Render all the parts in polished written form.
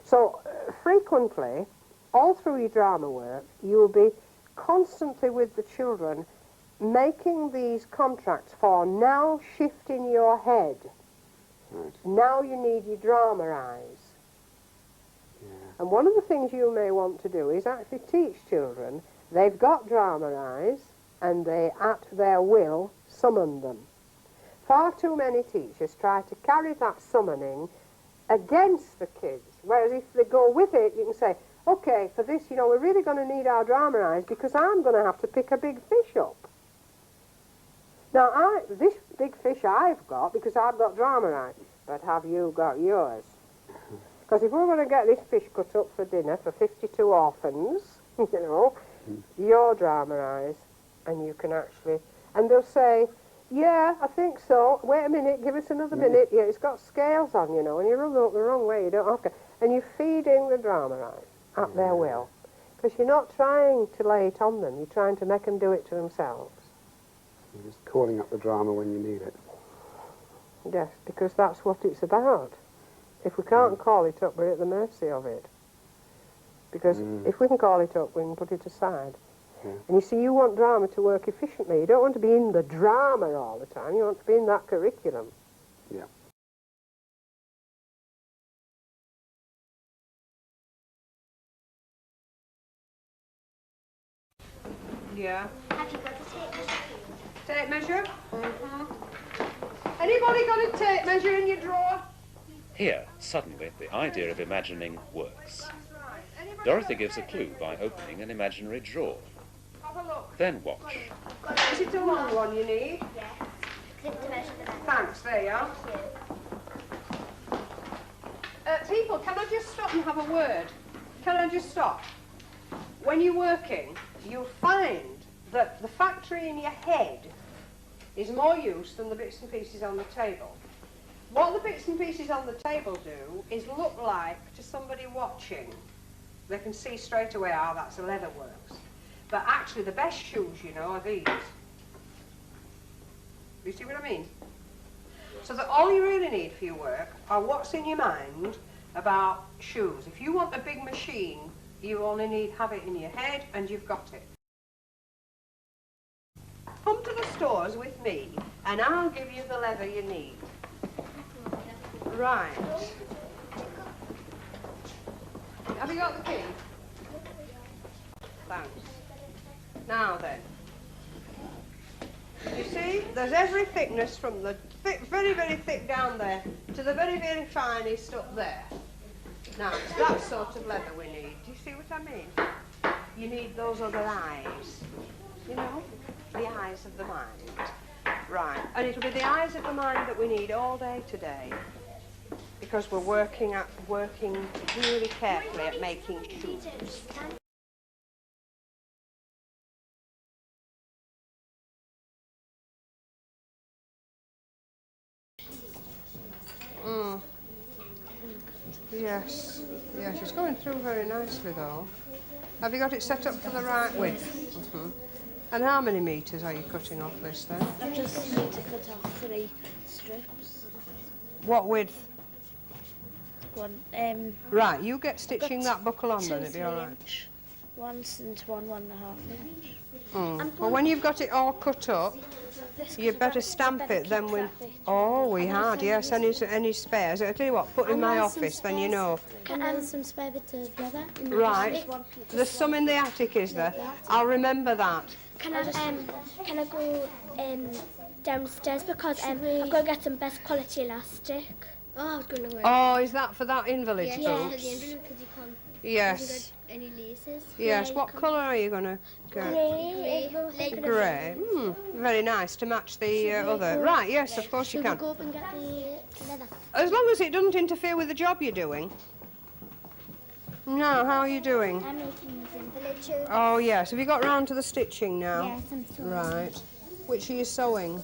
So frequently, all through your drama work, you will be constantly with the children making these contracts for now shift in your head. Right. Now you need your drama eyes. Yeah. And one of the things you may want to do is actually teach children they've got drama eyes and they, at their will, summon them. Far too many teachers try to carry that summoning against the kids, whereas if they go with it, you can say, okay, for this, you know, we're really going to need our drama eyes because I'm going to have to pick a big fish up. Now, this big fish I've got because I've got drama eyes, but have you got yours? Because if we're going to get this fish cut up for dinner for 52 orphans, you know, your drama eyes, and you can actually, and they'll say, yeah, I think so. Wait a minute, give us another minute. Yeah, it's got scales on, you know, and you rub it up the wrong way. You don't have to. And you're feeding the drama eyes at their will. Because you're not trying to lay it on them. You're trying to make them do it to themselves. You're just calling up the drama when you need it. Yes, because that's what it's about. If we can't call it up, we're at the mercy of it. Because if we can call it up, we can put it aside. Yeah. And you see, you want drama to work efficiently. You don't want to be in the drama all the time. You want to be in that curriculum. Yeah. Yeah. Have you got a tape measure? Tape measure? Anybody got a tape measure in your drawer? Here, suddenly, the idea of imagining works. Dorothy gives a clue by opening an imaginary drawer. Have a look. Then watch. Is it a long one you need? Yes. Clip to measure the length. Thanks, there you are. Thank you. People, can I just stop and have a word? Can I just stop? When you're working, you'll find that the factory in your head is more use than the bits and pieces on the table. What the bits and pieces on the table do is look like to somebody watching. They can see straight away how that's a leather works. But actually the best shoes, you know, are these. You see what I mean? So that all you really need for your work are what's in your mind about shoes. If you want a big machine, you only need have it in your head and you've got it. Come to the stores with me and I'll give you the leather you need. Right. Have you got the key? Thanks. Now then. You see, there's every thickness from the very, very thick down there to the very, very finest up there. Now, it's that sort of leather we need. Do you see what I mean? You need those other eyes. You know? The eyes of the mind. Right. And it'll be the eyes of the mind that we need all day today. Because we're working really carefully at making shoes. Yes, yes, it's going through very nicely though. Have you got it set up for the right width? And how many metres are you cutting off this then? I just need to cut off 3 strips. What width? One, Right, you get stitching got that buckle on 2 then, it'll be all right. 3-inch ones and 1 1.5 inch. Well, when you've got it all cut up, you better stamp it then with... Oh, we had, yes, any spares. I'll tell you what, put in my office, then you know. Can I have some spare bits of leather? Right, there's some in the attic, is there? I'll remember that. Can I go downstairs because I've got to get some best quality elastic. Oh, I was going to Oh, is that for that invalid at boots? the end because you can't Yes. get any laces. Yes, what colour are you going to get? Grey. Grey. Very nice to match the other. Right, yes, of course you Should we can. go up and get the leather? As long as it doesn't interfere with the job you're doing. No, how are you doing? I'm making these invalid shoes. Oh, yes. Have you got round to the stitching now? Yes, I'm sewing. Right. Which are you sewing?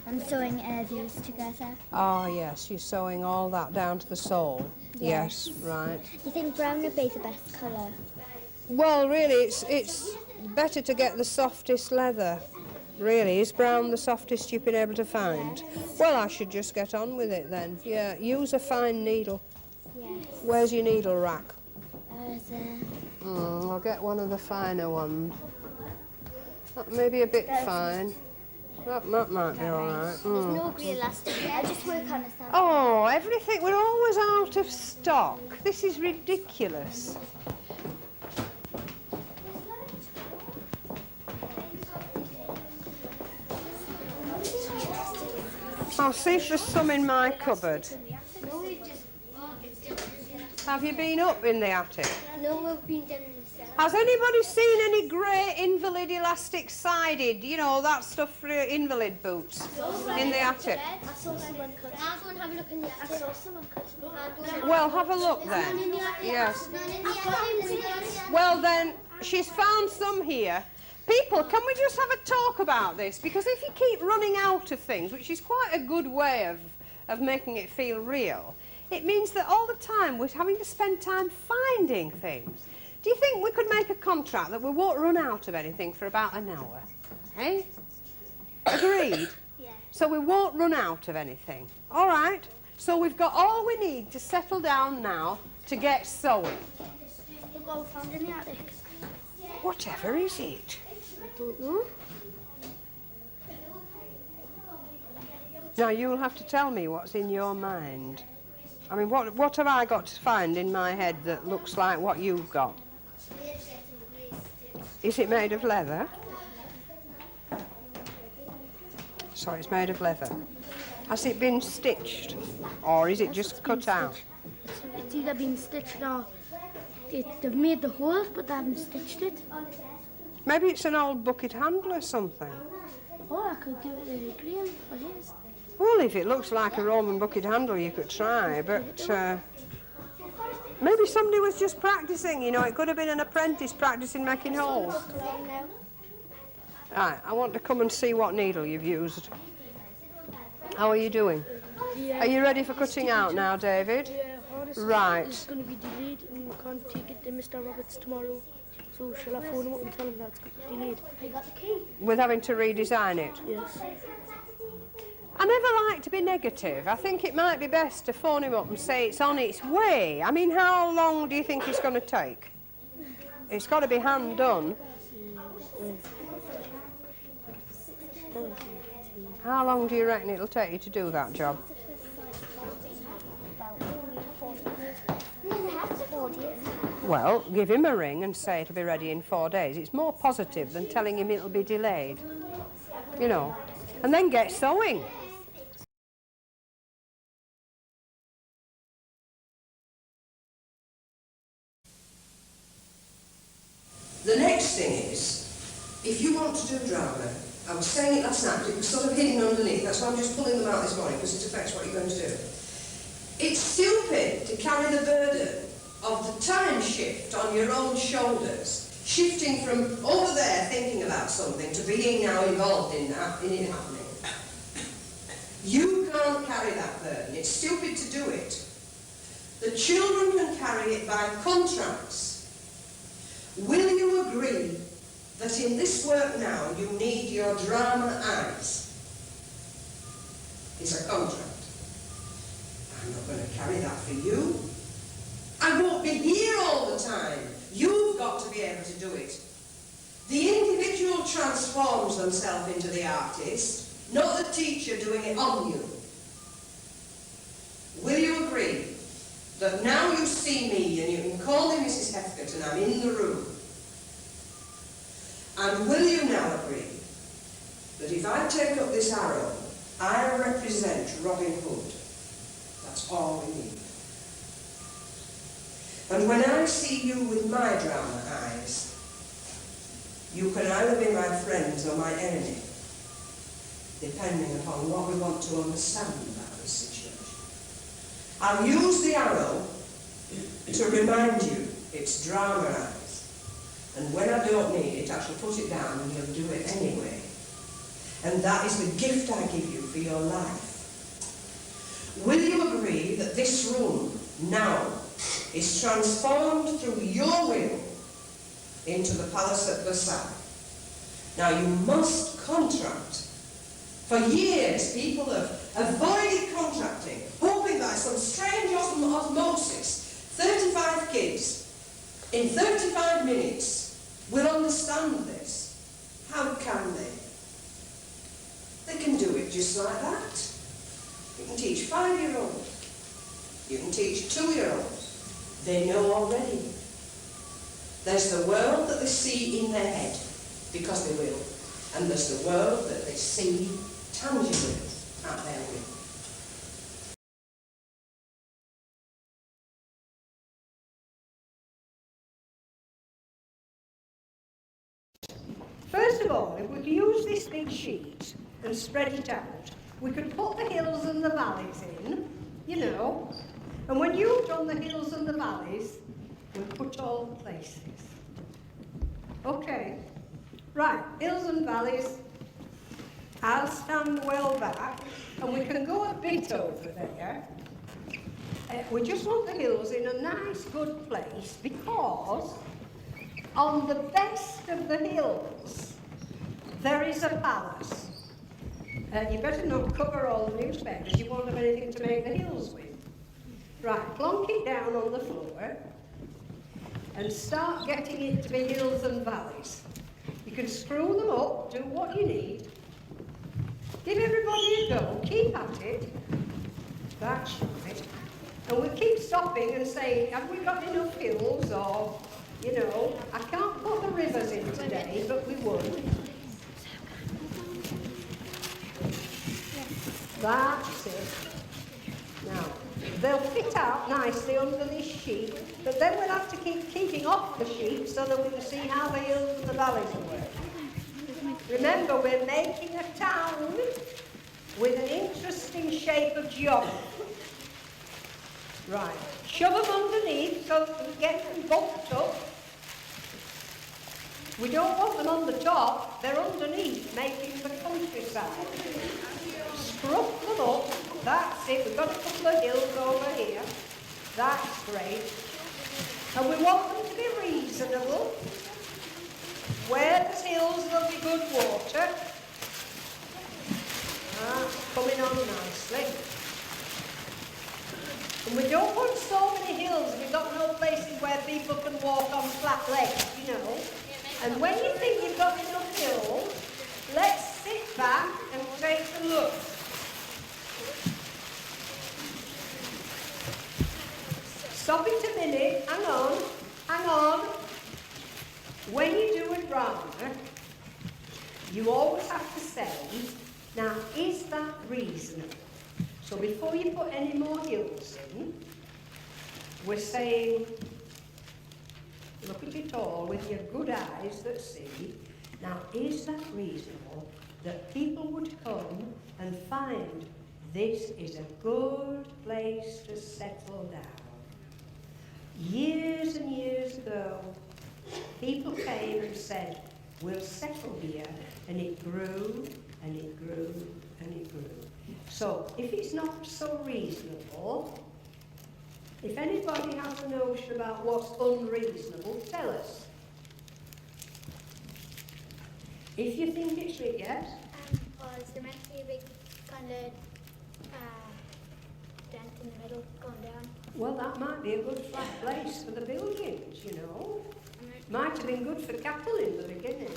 I'm sewing these together. Oh, yes, you're sewing all that down to the sole. Yes, right. You think brown would be the best colour? Well, really, it's better to get the softest leather. Really, is brown the softest you've been able to find? Well, I should just get on with it then. Yeah, use a fine needle. Yes. Where's your needle rack? There. I'll get one of the finer ones. That may be a bit fine. That might be all right. There's no green elastic. I just work on it. Oh, everything. We're always out of stock. This is ridiculous. I'll see if there's some in my cupboard. Have you been up in the attic? No, we've been down in the cellar. Has anybody seen any grey invalid elastic sided, you know, that stuff for invalid boots in the attic? I saw someone cut. I'll go and have a look in the attic. I saw someone cut. Well, have a look then. Yes. Well then, she's found some here. People, can we just have a talk about this? Because if you keep running out of things, which is quite a good way of making it feel real, it means that all the time we're having to spend time finding things. Do you think we could make a contract that we won't run out of anything for about an hour? Eh? Agreed? Yeah. So we won't run out of anything. All right. So we've got all we need to settle down now to get sewing. Look what we found in the attic. Whatever is it? I don't know. Now you'll have to tell me what's in your mind. I mean, what have I got to find in my head that looks like what you've got? Is it made of leather? So it's made of leather. Has it been stitched? Or is it just cut out? It's either been stitched or they've made the holes, but they haven't stitched it. Maybe it's an old bucket handle or something. Oh, I could give it a green for his. Well, if it looks like a Roman bucket handle, you could try, but maybe somebody was just practising, you know. It could have been an apprentice practising making holes. Right, I want to come and see what needle you've used. How are you doing? Yeah. Are you ready for cutting out now, David? Yeah, honestly, Right. it's going to be delayed and we can't take it to Mr. Roberts tomorrow. So shall I phone him up and tell him that it's delayed? I got the key. With having to redesign it? Yes. I never like to be negative. I think it might be best to phone him up and say it's on its way. I mean, how long do you think it's going to take? It's got to be hand done. How long do you reckon it'll take you to do that job? Well, give him a ring and say it'll be ready in 4 days. It's more positive than telling him it'll be delayed. You know. And then get sewing. The next thing is, if you want to do drama, I was saying it last night, but it was sort of hidden underneath, that's why I'm just pulling them out this morning, because it affects what you're going to do. It's stupid to carry the burden of the time shift on your own shoulders, shifting from over there thinking about something to being now involved in it happening. You can't carry that burden. It's stupid to do it. The children can carry it by contracts. Will you agree that in this work now you need your drama eyes? It's a contract. I'm not going to carry that for you. I won't be here all the time. You've got to be able to do it. The individual transforms themselves into the artist, not the teacher doing it on you. Will you agree that now you see me and you can call me Mrs. Heathcote and I'm in the room? And will you now agree that if I take up this arrow, I represent Robin Hood? That's all we need. And when I see you with my drama eyes, you can either be my friends or my enemy, depending upon what we want to understand about this situation. I'll use the arrow to remind you it's drama eyes. And when I don't need it, I shall put it down and you'll do it anyway. And that is the gift I give you for your life. Will you agree that this room now is transformed through your will into the palace at Versailles? Now you must contract. For years people have avoided contracting, hoping by some strange osmosis 35 kids in 35 minutes will understand this. How can they? They can do it just like that. You can teach 5-year-olds. You can teach 2-year-olds. They know already. There's the world that they see in their head, because they will. And there's the world that they see tangibly at their will. First of all, if we could use this big sheet and spread it out, we could put the hills and the valleys in, you know, and when you've done the hills and the valleys, we'll put all the places. Okay, right, hills and valleys, I'll stand well back, and we can go a bit over there. We just want the hills in a nice, good place, because on the best of the hills, there is a palace. You better not cover all the newspapers, you won't have anything to make the hills with. Right, plonk it down on the floor and start getting it to be hills and valleys. You can screw them up, do what you need. Give everybody a go, keep at it. That's right. And we keep stopping and saying, have we got enough hills, or, you know, I can't put the rivers in today, but we would. That's it. Now, they'll fit out nicely under this sheet, but then we'll have to keep keeping off the sheet so that we can see how the hills and the valleys work. Remember, we're making a town with an interesting shape of geometry. Right, shove them underneath so that we get them bumped up. We don't want them on the top, they're underneath, making the countryside. Scruff them up, that's it, we've got a couple of hills over here. That's great. And we want them to be reasonable. Where there's hills, there'll be good water. That's coming on nicely. And we don't want so many hills, we've got no places where people can walk on flat legs, you know. And when you think you've got enough hills, let's sit back and take a look. Stop it a minute, hang on. When you do a drama, you always have to say, now, is that reasonable? So before you put any more hills in, we're saying, look at it all with your good eyes that see. Now, is that reasonable that people would come and find this is a good place to settle down? Years and years ago, people came and said, we'll settle here, and it grew, and it grew, and it grew. So, if it's not so reasonable, if anybody has a notion about what's unreasonable, tell us. If you think it's right, yes? Well, is there meant to be a big kind of dent in the middle going down? Well, that might be a good flat place for the buildings, you know. Might have been good for cattle in the beginning.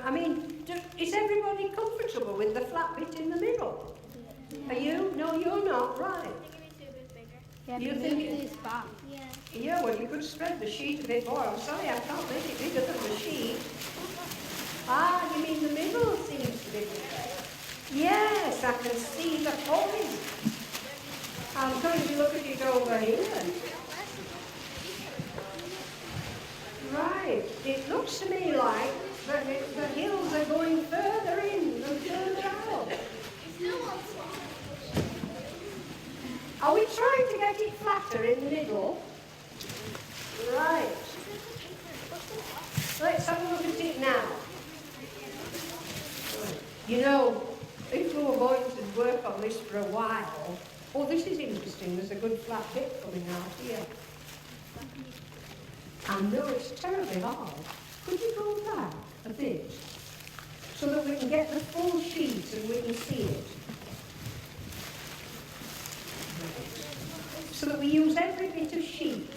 I mean, is everybody comfortable with the flat bit in the middle? Are you? No, you're not, right. Yeah, you think it's back. Yeah. Yeah, well, you could spread the sheet a bit more. I'm sorry, I can't make it bigger than the sheet. Ah, you mean the middle seems to be bigger? Yes, I can see the point. I'm going to look at it over here. Right, it looks to me like the hills are going further in than further out. Are we trying to get it flatter in the middle? Right. Let's have a look at it now. You know, if we were going to work on this for a while, oh, this is interesting, there's a good flat bit coming out here. I know it's terribly hard. Could you go back a bit so that we can get the full sheet and we can see it? So that we use every bit of sheet.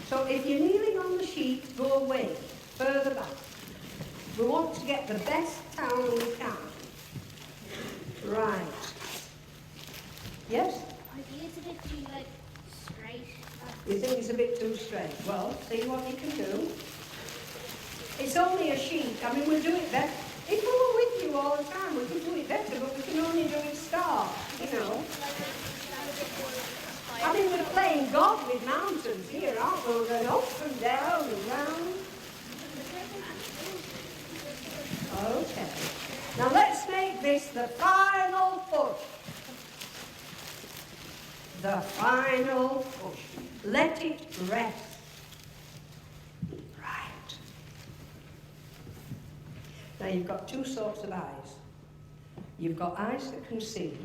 So if you're kneeling on the sheet, go away, further back. We want to get the best towel we can. Right. Yes? I think it's a bit too, like, straight. You think it's a bit too straight? Well, see what you can do. It's only a sheet. I mean, we'll do it better. If we were with you all the time, we could do it better, but we can only do it start, you know. I mean, we're playing God with mountains here, aren't we? We're going up and down and round. Okay. Now let's make this the final push. The final push. Let it rest. Right. Now you've got two sorts of eyes. You've got eyes that can see,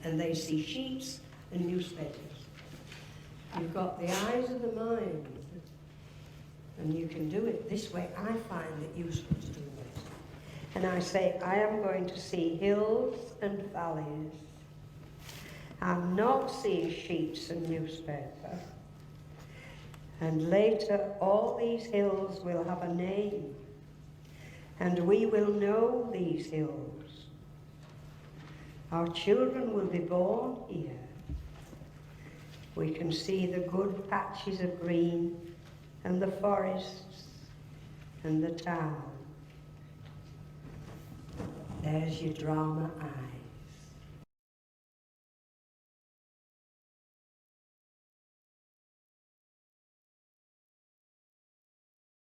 and they see sheets and newspapers. You've got the eyes of the mind, and you can do it this way. I find it useful to do this. And I say, I am going to see hills and valleys. I'm not seeing sheets and newspaper. And later, all these hills will have a name, and we will know these hills. Our children will be born here. We can see the good patches of green and the forests and the town. There's your drama eye.